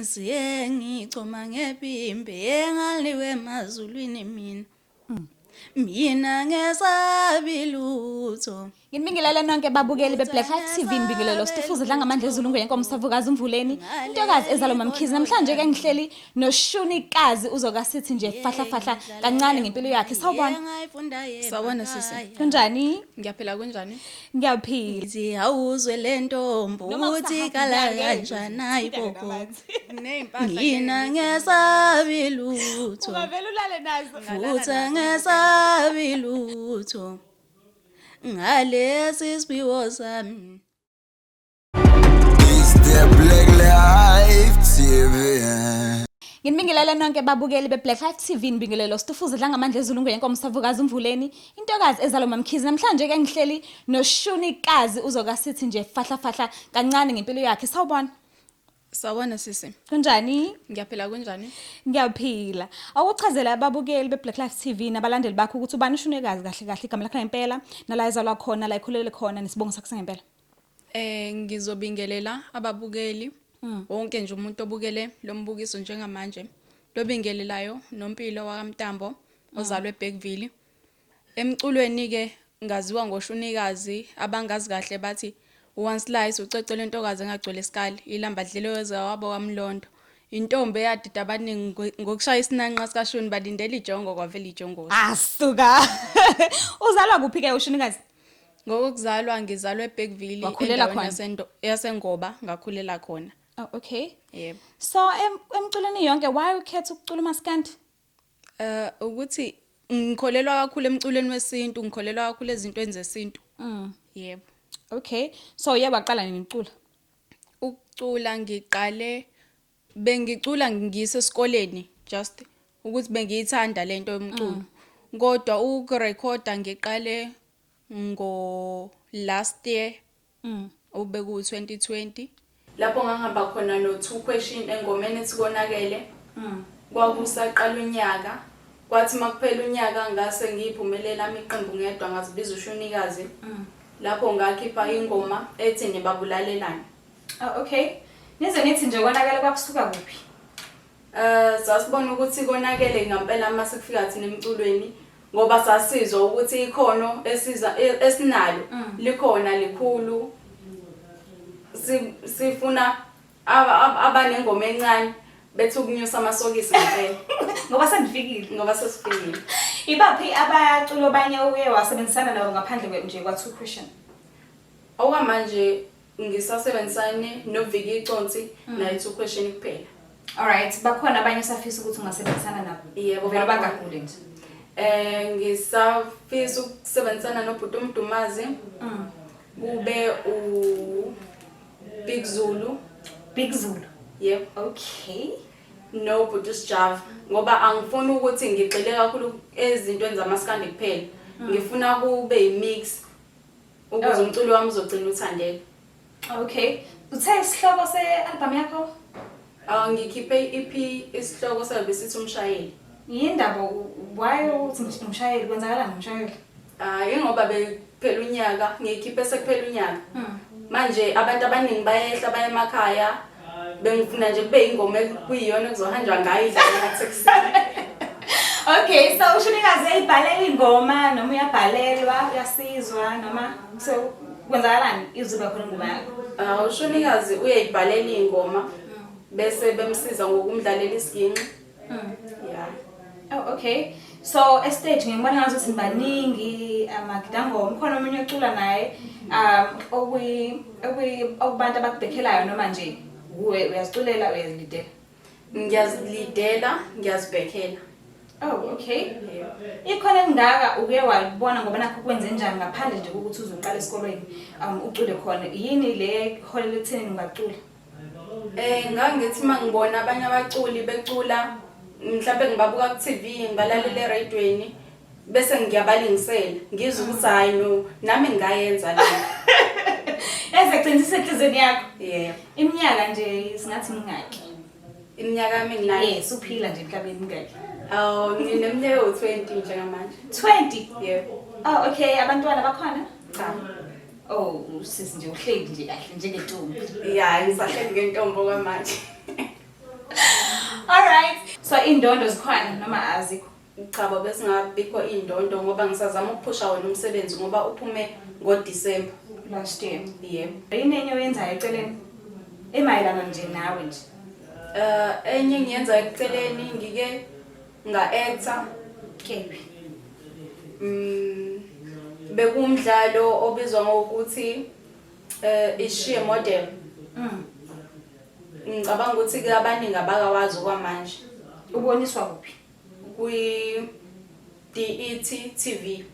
Siye ngicoma ngepimbe engaliwe emazulwini mina ngesabi lutho. Nginibingelela nonke babukeli beBlack Heart TV, nibingelelo Stifuze dla ngamandla ezulu ngeyenkomo Savukazi uMvuleni. Intokazi ezalo mamkhizi namhlanje ke ngihleli no Shunikazi uzokasithi nje fahla fahla kancane ngempilo yakhe. Sawubona. Sawubona sisi. Kunjani? Ngiyaphila kunjani? Ngiyaphila. Ithi awuzwe lentombo uthi kala kanjani ayiboko. Mina ngesabi lutho. Ungavela ulale nazo. Futhi ngesabi lutho. Ngalesi sibiwo sami. Is the Black Life TV? Nginibingelela nonke babukeli beBlack Heart TV, nibingelelo Stifuze dla ngamandla ezulu ngeyenkomo Savukazi uMvuleni. Intokazi ezalo mamkhizi namhlanje ke ngihleli no Shunikazi uzokasithi nje fahla fahla kancane ngempilo yakhe. Sawubona. Sawubona sisi. Kunjani? Ngiyaphila kunjani? Ngiyaphila. Awuchazela ababukeli beBlack Life TV nabalandeli bakho ukuthi ubani uShunikazi kahle kahle igama lakhe ngempela nala ezalwa khona la ikhulele khona nesibongo sakhe ngempela. Ngizobingelela ababukeli wonke nje umuntu obukele lo mbukiso njengamanje. Lobingelelayo nompilo wakamtambo ozalwe eBackville. Emculweni ke ngaziwa ngoShunikazi, abangazi kahle bathi one slice ucecele intokazi engagcwele isikali, ilamba dleleweza wabo kamlondo. Intombi eyadida abaningi ngokushaya isinanqa sikaShuni balindele ijongo kwavela ijongo. Asuka. Uzalwa kuphi ke uShunikazi? Ngokuzalwa ngizalwe eBackville endaweni yasengoba ngakhulela khona. Oh, okay. Yebo. So emculweni yonke why ukhetha ukucula uMaskandi? Ukuthi ngikholelwa kakhulu emculweni wesintu, ngikholelwa kakhulu ezintweni zesintu. Yebo. Okay. So waqala nini ucula? Ukucula ngiqale bengicula ngise esikoleni just ukuthi bengiyithanda lento yomculo. Kodwa ukurecorda ngiqale last year. Obeku 2020. Lapho ngahamba khona no 2 question engomeni ethi konakele. Kwakusaqala unyaka. Kwathi makuphela unyaka ngase ngiyiphumelela iqembu ngedwa ngazibiza uShunikazi. Lapho ngakhipha ingoma ethi nibabulalelani. Okay. Nize nithi nje konakele kwakusuka kuphi? Sasibona ukuthi konakele ngempela mase kufika thina emculweni ngoba sasizwa ukuthi ikhono esinalo likhona likhulu. Sifuna abanengoma encane bethu ukunyusa amasokisi ngempela. Ngoba sesifikile. Ibaphi abaculo banye uye wasebenzisana nabo ngaphandle nje kwa2 Christian? Okwamanje ngisasebenzisane noViki Iconsi naye 2 question kuphela. Alright, bakhona abanye usafisa ukuthi ungasebenzisana nabo? Yebo, vele bangagule nje. Ngisafisa ukusebenzisana noBhuti uMdumazi. Kube Big Zulu. Big Zulu. Yep. Okay. No Bhuti Sjava ngoba angifuni ukuthi ngigxile kakhulu ezintweni zaMaskandi kuphela. Ngifuna kube imix ukuze umculo wami uzogcina uthandeka. Okay. Uthe isihloko sealbum yakho? Ngikhiphe EP isihloko sayo besithi umshayeli. Yindaba why uthi umshayeli kwenzakalani umshayeli? Ngoba bephela unyaka, ngikhiphe sekuphela unyaka. Manje abantu abaningi bayehla baye emakhaya. Bengifuna nje kube ingoma ekuyiyona kuzohanjwa ngayo idlala ngasekuseni. Okay, so uShunikazi ayibhalela ingoma noma uyabhalelwa, uyasizwa noma so kwenzakalani izuba khona ingoma yakho? uShunikazi uyayibhalela ingoma bese bemsiza ngokumdlalela isiginci. Yeah. Oh, okay. So stage ngibona ngazo sibaningi amagidangoma khona omunye ocula naye okubantu abakubekhelayo noma nje uyaziculela uyazilidela? Ngiyazilidela, ngiyazibhekela. Oh, okay. Ikhona engaka uke walibona ngoba nakho kwenze njani ngaphandle nje ukuthi uzoqala esikolweni ucule khona yini le holela ekutheni ungacula? Ngangithi mangibona abanye abaculi becula mhlawumbe ngibabuka ku TV ngibalalela eradioweni bese ngiyabalingisela ngizwe ukuthi hayi no nami ngayenza la. Ezegcinisisa inhliziyo yakho? Yeah. Iminyaka nje singathi mingaki? Iminyaka yami nginayo. Yes, uphila nje emhlabeni mingaki? Ngineminyaka u20 njengamanje. 20? Yeah. Oh, okay. Abantwana bakhona? Cha. Oh, sisi nje uhleli nje kahle njengentombi. Yeah, ngisahleli ngentombi kwamanje. So indondo zikhona noma azikho? Cha bese ngabikho indondo ngoba ngisazama ukuphusha wona umsebenzi ngoba uphume ngoDisemba Last year. yebo. Yini enye oyenzayo eceleni? Emayelana nje nawe nje. Enye ngiyenza eceleni ngike nga-actor Kephi? bekumdlalo obizwa ngokuthi ishiye model. Ngicabanga ukuthi ke abaningi abakawazi kwamanje. Uboniswa kuphi? Kwi-DET TV.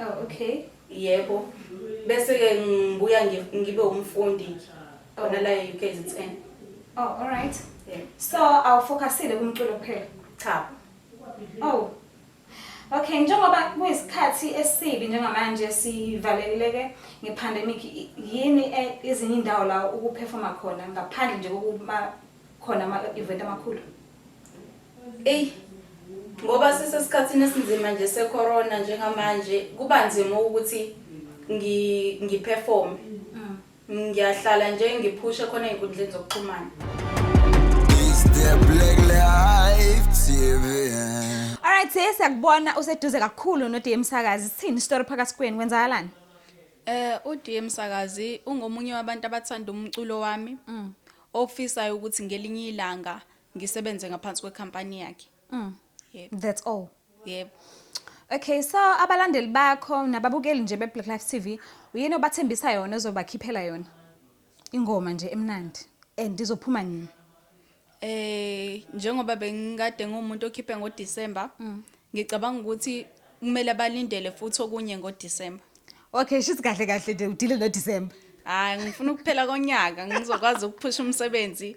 Oh, okay. Yebo. Bese ke ngibuya ngibe umfundi khona la eUKZN. Oh, all right. Yebo. So awufocusile kumculo kuphela. Cha. Oh. Okay, njengoba kuyisikhathi esibi njengamanje sivaleleke ngepandemic, yini ezinye indawo la ukuperforma khona ngaphandle nje kokuba khona ama-event amakhulu? Ngoba sisesikhathini esinzima nje secorona njengamanje kuba nzima ukuthi ngiperform. Ngiyahlala nje ngiphushe khona einkundleni zokuxhumana. Is the Black Life TV? Alright, siyakubona useduze kakhulu noDM Msakazi. Sithini story phakathi kwenu, kwenzakalani? uDM Msakazi ungomunye wabantu abathanda umculo wami. Ofisayo ukuthi ngelinye ilanga ngisebenze ngaphansi kwekhampani yakhe. Yebo. That's all. Yebo. Okay, so abalandeli bakho nababukeli nje beBlack Life TV, uyini obathembisa yona ozobakhiphela yona? Ingoma nje emnandi and izophuma nini? Njengoba bengikade ngumuntu okhiphe ngoDisemba, ngicabanga ukuthi kumele balindele futhi okunye ngoDisemba. Okay, shithi kahle kahle nje udile noDisemba. Hayi ngifuna ukuphela konyaka ngizokwazi ukuphusha umsebenzi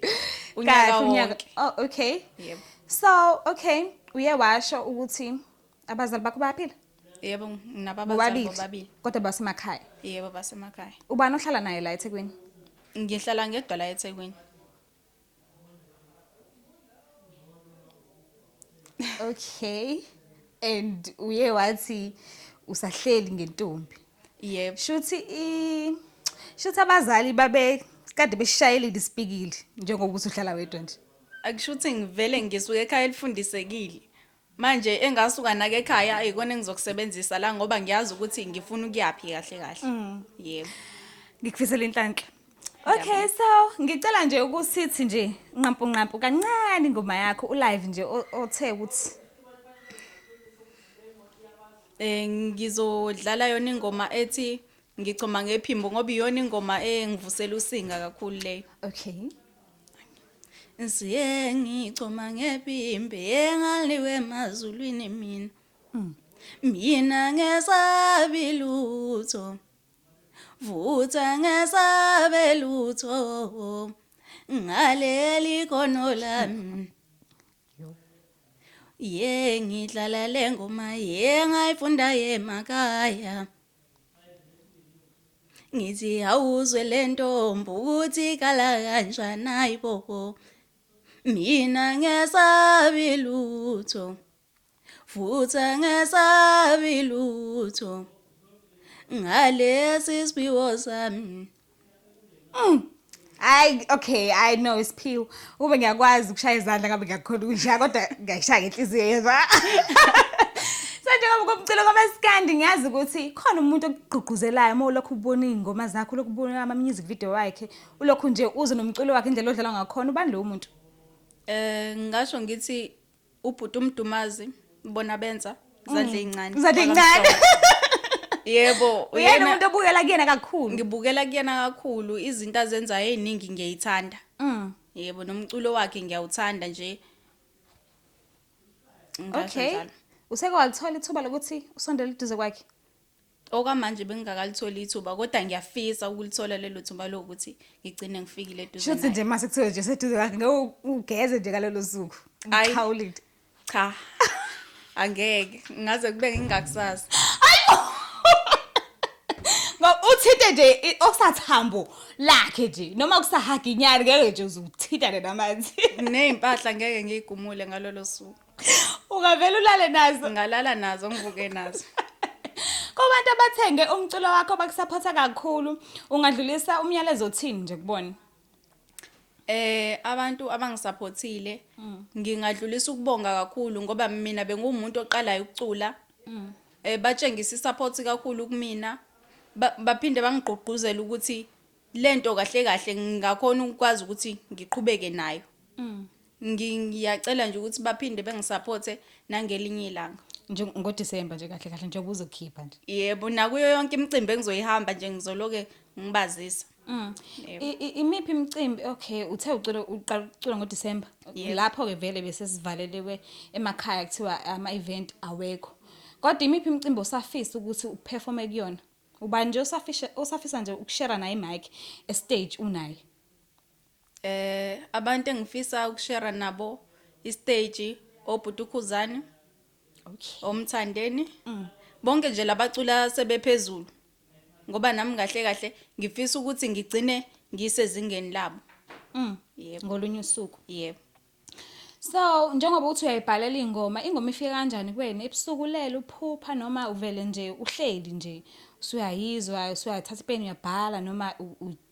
unyaka wonke. Oh, okay. Yebo. So, okay, uye washo ukuthi abazali bakho bayaphila? Yebo, nababazali bobabili. Kodwa basemakhaya. Yebo, basemakhaya. Ubani ohlala naye la eThekwini? Ngihlala ngedwa la eThekwini. Okay. And uye wathi usahleli ngentombi. Yebo. Shuthi abazali babe kade beshayelile isipikili njengoba usuhlala wedwa nje. Akusho ukuthi ngivele ngisuka ekhaya elifundisekile. Manje engasuka nake ekhaya ayikona engizokusebenzisa la ngoba ngiyazi ukuthi ngifuna ukuyaphi kahle kahle. Yebo. Ngikufisela inhlanhla. Okay, so ngicela nje ukusithi nje nqampu kancane ingoma yakho ulive nje othe ukuthi ngizodlala yona ingoma ethi ngichoma ngephimbo ngoba iyona ingoma engivusela usinga kakhulu leyo. okay. Siye ngichoma ngephimbo engaliwe emazulwini mina. Mina ngesabi lutho. Vutha ngesabe lutho. Ngaleli khono lami. Ngidlala le ngoma ngayifunda emakhaya. Ngithi awuzwe le ntombi ukuthi kala kanjani ayibo. Mina ngesabi lutho. Vutha ngesabi lutho. Ngalesi siphiwo sami. I know isiphiwo. Ube ngiyakwazi ukushaya izandla ngabe ngiyakhona ukushaya kodwa ngiyashaya ngenhliziyo yezwa. Njengoba kumcilo kaMaskandi ngiyazi ukuthi khona umuntu okugqugquzelayo uma ulokhu ubona izingoma zakho, ulokhu ubona ama music video wakhe, ulokhu nje uze nomculo wakhe indlela odlala ngakhona, ubani lo muntu? Ngasho ngithi ubhuti umdumazi ubona benza izandla ezincane. Izandla ezincane. Yebo, uyena umuntu obukela kuyena kakhulu. Ngibukela kuyena kakhulu, izinto azenzayo eziningi ngiyithanda. Yebo, nomculo wakhe ngiyawuthanda nje. Okay. Useke walithola ithuba lokuthi usondele eduze kwakhe? Okwamanje bengingakalithola ithuba kodwa ngiyafisa ukulithola lelo thuba lokuthi ngigcine ngifikile eduze. Shothi nje mase kuthiwe nje seduze kwakhe ngeke ugeze nje kalelo suku. Ngikhawulile. Cha. Angeke, ngaze kube ngingakusasa. Uthinte nje okusathambo lakhe nje noma kusahaga inyani ngeke nje uzuthintane namanzi. Nezimpahla ngeke ngigumule ngalolo suku. Ungavela ulale nazo? Ngalala nazo ngivuke nazo. Kubantu abathenge umculo wakho bakusupport kakhulu, ungadlulisa umyalezo othini nje kubona? Abantu abangisupportile ngingadlulisa ukubonga kakhulu ngoba mina bengumuntu oqalayo ukucula. Batshengisa isupport kakhulu kumina. Baphinde bangigqugquzela ukuthi lento kahle kahle ngakhona ukwazi ukuthi ngiqhubeke nayo. Ngiyacela nje ukuthi baphinde bengisupporte nangelinye ilanga. ngoDisemba nje kahle kahle njengoba uzokhipha nje. Yebo, nakuyo yonke imicimbi engizoyihamba nje ngizoloke ngibazisa. Imiphi imicimbi? Okay, uthe uqala ukucula ngoDisemba. Yebo. Lapho ke vele bese sivalelewe emakhaya kuthiwa ama event awekho. Kodwa imiphi imicimbi osafisa ukuthi uperforme kuyona? Ubani nje osafisa nje ukushare naye mic stage unayo? Abantu engifisa ukushare nabo istage oBhutukhuzani, Okay. oMthandeni. Bonke nje labacula sebephezulu. Ngoba nami kahle kahle ngifisa ukuthi ngigcine ngisezingeni labo. Yebo. Ngolunye usuku. Yebo. So, njengoba uthi uyayibhalela ingoma ifika kanjani kuwena? Ebusukulela uphupha noma uvele nje uhleli nje usuyayizwa, usuyathatha ipeni uyabhala noma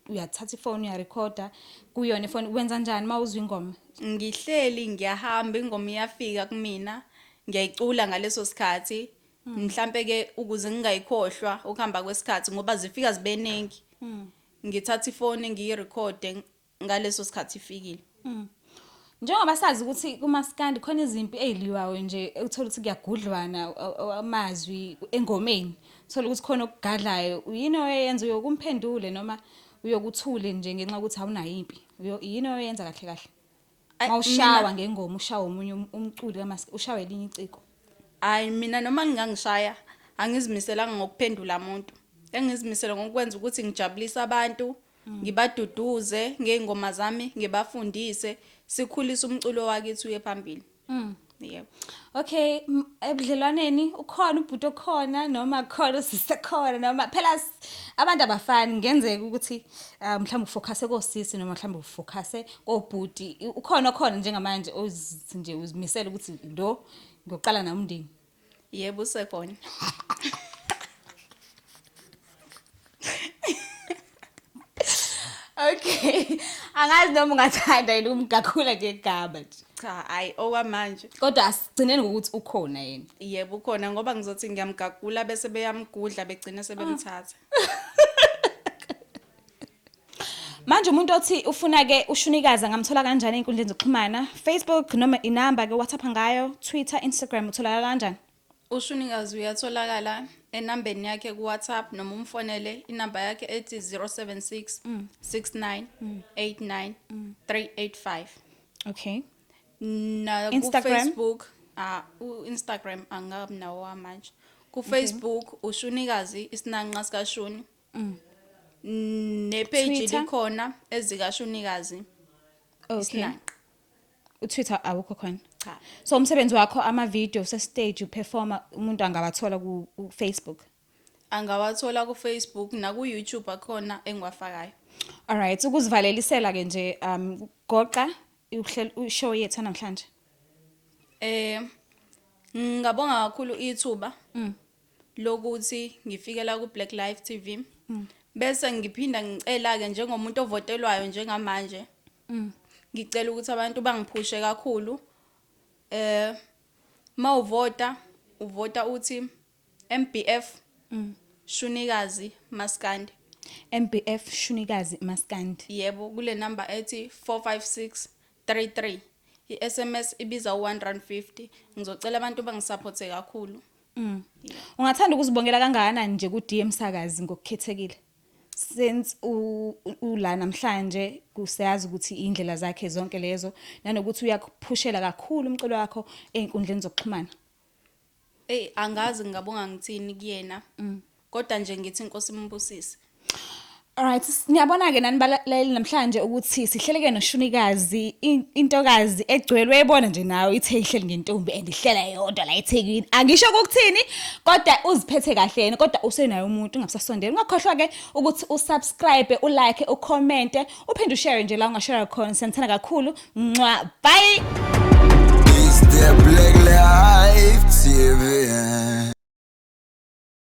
uyathatha ifone uyarecorda kuyona ifone wenza kanjani mawuzwa ingoma? Ngihleli ngiyahamba ingoma iyafika kumina, ngiyayicula ngaleso sikhathi. Mhlambe ke ukuze ngingayikhohlwa ukuhamba kwesikhathi ngoba zifika zibeningi. Ngithatha ifone ngiyirecorde ngaleso sikhathi ifikile. Njengoba sazi ukuthi kuMaskandi khona izimpi eziliwayo nje uthola ukuthi kuyagudlwana amazwi engomeni. Uthola ukuthi khona okugadlayo. Yini oyenza uyokumphendule noma uyokuthule nje ngenxa ukuthi awunayo impi? Yini oyenza kahle kahle? Mawushawa ngengoma ushawa umunye umculi kaMaskandi ushawa elinye iciko. Hayi mina noma ngingangishaya angizimiselanga ngokuphendula umuntu. Engizimisela ngokwenza ukuthi ngijabulise abantu, ngibaduduze ngezingoma zami, ngibafundise, sikhulisa umculo wakithi uye phambili. Yebo. Okay, ebudlelwaneni ukhona ubhuti okhona noma khona sisekhona noma phela abantu abafani ngenzeka ukuthi mhlawumbe ufocuse kosisi noma mhlawumbe ufocuse kobhuti. Ukhona njengamanje ozithi nje uzimisela ukuthi ndo ngiyoqala nami umndeni. Yebo usekhona. Okay. Angazi noma ungathanda yini umgakhula nje egaba nje. Cha, hayi okwamanje. Kodwa asigcineni ngokuthi ukhona yena. Yebo ukhona ngoba ngizothi ngiyamgagula bese beyamgudla begcina sebemthatha. Manje umuntu othi ufuna ke uShunikazi ngamthola kanjani einkundleni zokuxhumana? Facebook noma inamba ke WhatsApp ngayo, Twitter, Instagram utholakala kanjani? uShunikazi uyatholakala enambeni yakhe ku WhatsApp noma umfonele inamba yakhe ethi 076 69 89 385. Okay. Na ku Instagram? Facebook Instagram angabi nawo manje. Ku Facebook uShunikazi isinanqa sika Shuni. Nepage Twitter? likhona ezika Shunikazi. Okay. Isinanqa. uTwitter awukho khona. Cha. So umsebenzi wakho ama video se stage uperforma umuntu angabathola ku Facebook. Angawathola ku Facebook na ku YouTube akhona engiwafakayo. All right, ukuzivalelisela ke nje goqa ushow yethu namhlanje. Ngabonga kakhulu ithuba lokuthi ngifikela ku Black Life TV. Bese ngiphinda ngicela ke njengomuntu ovotelwayo njengamanje. Ngicela ukuthi abantu bangiphushe kakhulu. Mawuvota uthi MBF Shunikazi Maskandi. MBF Shunikazi Maskandi. Yebo kule number ethi 45633. iSMS ibiza R150. Ngizocela abantu bangisupporte kakhulu. Ungathanda ukuzibongela kangakanani nje ku DM Sakazi ngokukhethekile? Since ula namhlanje kusiyazi ukuthi indlela zakhe zonke lezo nanokuthi uyakuphushela kakhulu umculo wakho einkundleni zokuxhumana. Angazi ngabonga ngithini kuyena. Kodwa nje ngithi inkosi imbusise. Alright, niyabona ke nani balaleli namhlanje ukuthi sihleleke noShunikazi intokazi egcwelwe ebona nje nawe ithe ihleli ngentombi andihlela yodwa la eThekwini. Angisho ukuthini kodwa uziphethe kahle yena kodwa usenayo umuntu ungabusasondela. Ungakhohlwa ke ukuthi usubscribe, ulike, ucomment, uphinde ushare nje la ungashare khona. Siyamthanda kakhulu. Bye. Is the Black Life TV?